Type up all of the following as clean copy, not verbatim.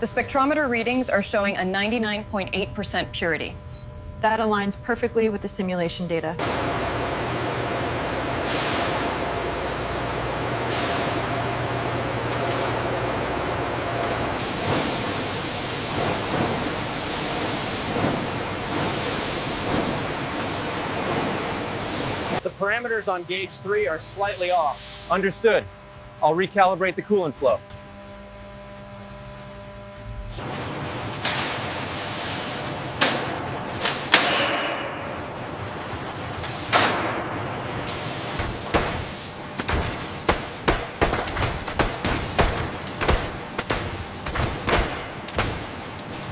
The spectrometer readings are showing a 99.8% purity. That aligns perfectly with the simulation data. The parameters on gauge 3 are slightly off. Understood. I'll recalibrate the coolant flow.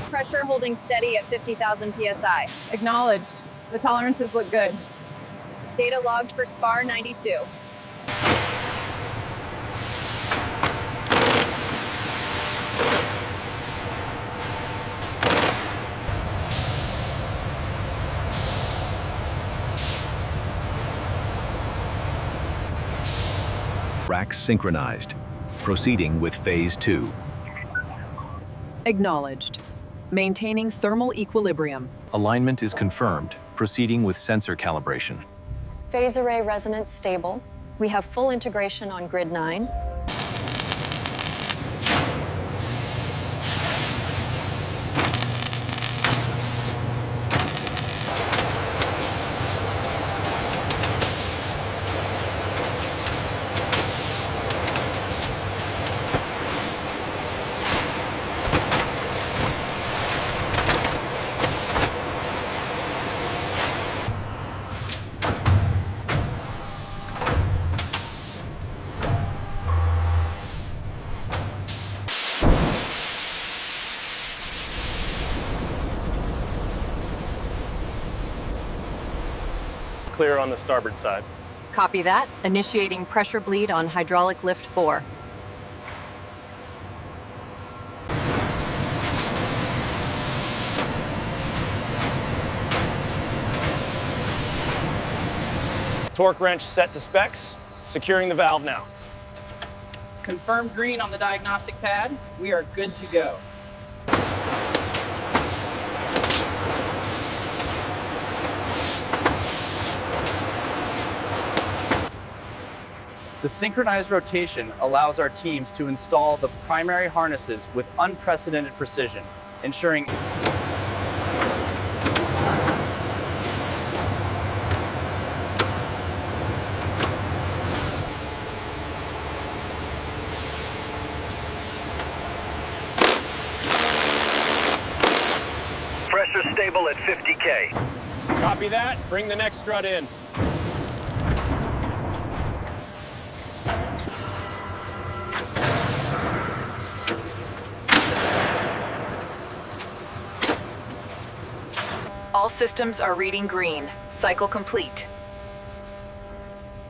Pressure holding steady at 50,000 psi. Acknowledged. The tolerances look good. Data logged for SPAR 92. Racks synchronized. Proceeding with Phase 2. Acknowledged. Maintaining thermal equilibrium. Alignment is confirmed. Proceeding with sensor calibration. Phase array resonance stable. We have full integration on grid 9. Clear on the starboard side. Copy that. Initiating pressure bleed on hydraulic lift 4. Torque wrench set to specs. Securing the valve now. Confirmed green on the diagnostic pad. We are good to go. The synchronized rotation allows our teams to install the primary harnesses with unprecedented precision, ensuring pressure stable at 50K. Copy that. Bring the next strut in. All systems are reading green. Cycle complete.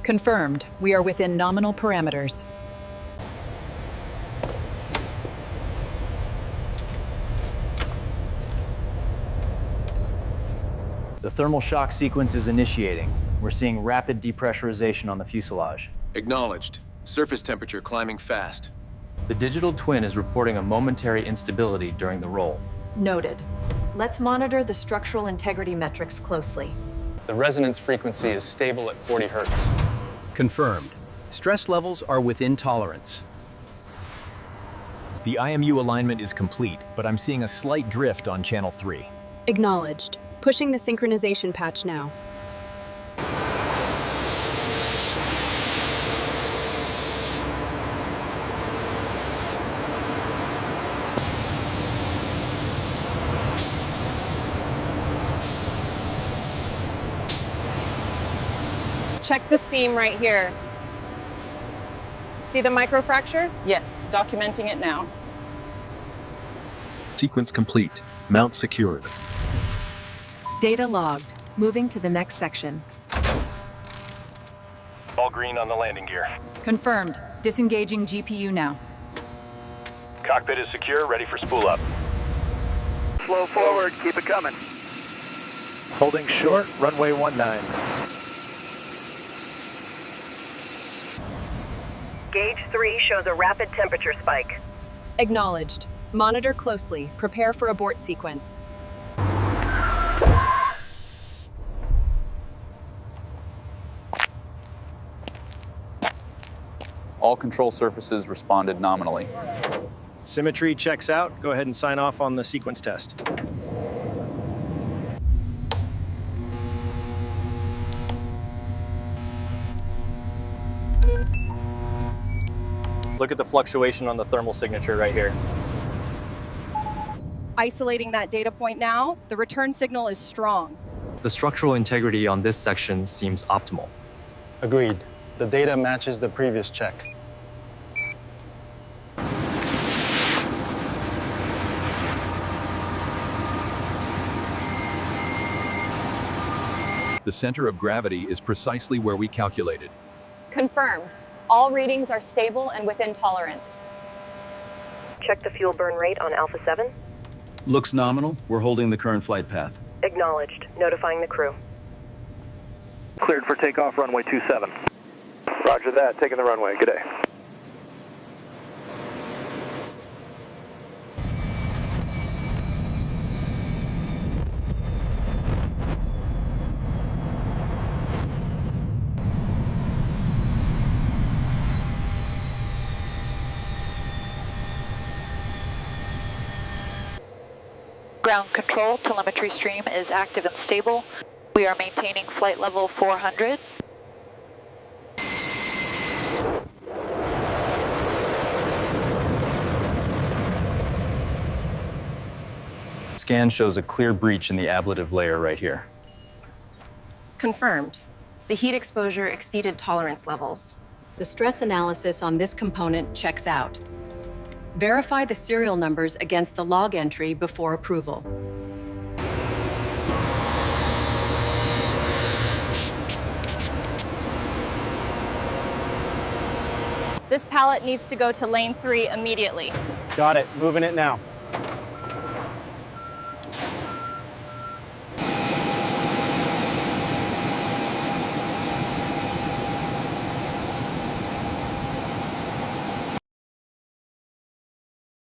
Confirmed. We are within nominal parameters. The thermal shock sequence is initiating. We're seeing rapid depressurization on the fuselage. Acknowledged. Surface temperature climbing fast. The digital twin is reporting a momentary instability during the roll. Noted. Let's monitor the structural integrity metrics closely. The resonance frequency is stable at 40 Hertz. Confirmed. Stress levels are within tolerance. The IMU alignment is complete, but I'm seeing a slight drift on channel 3. Acknowledged. Pushing the synchronization patch now. Check the seam right here. See the microfracture? Yes, documenting it now. Sequence complete. Mount secured. Data logged. Moving to the next section. All green on the landing gear. Confirmed. Disengaging GPU now. Cockpit is secure, ready for spool up. Flow forward, keep it coming. Holding short, runway 19. Gauge 3 shows a rapid temperature spike. Acknowledged. Monitor closely. Prepare for abort sequence. All control surfaces responded nominally. Symmetry checks out. Go ahead and sign off on the sequence test. Look at the fluctuation on the thermal signature right here. Isolating that data point now, the return signal is strong. The structural integrity on this section seems optimal. Agreed. The data matches the previous check. The center of gravity is precisely where we calculated. Confirmed. All readings are stable and within tolerance. Check the fuel burn rate on Alpha 7. Looks nominal. We're holding the current flight path. Acknowledged. Notifying the crew. Cleared for takeoff, runway 27. Roger that, taking the runway. Good day. Ground control telemetry stream is active and stable. We are maintaining flight level 400. Scan shows a clear breach in the ablative layer right here. Confirmed. The heat exposure exceeded tolerance levels. The stress analysis on this component checks out. Verify the serial numbers against the log entry before approval. This pallet needs to go to lane 3 immediately. Got it. Moving it now.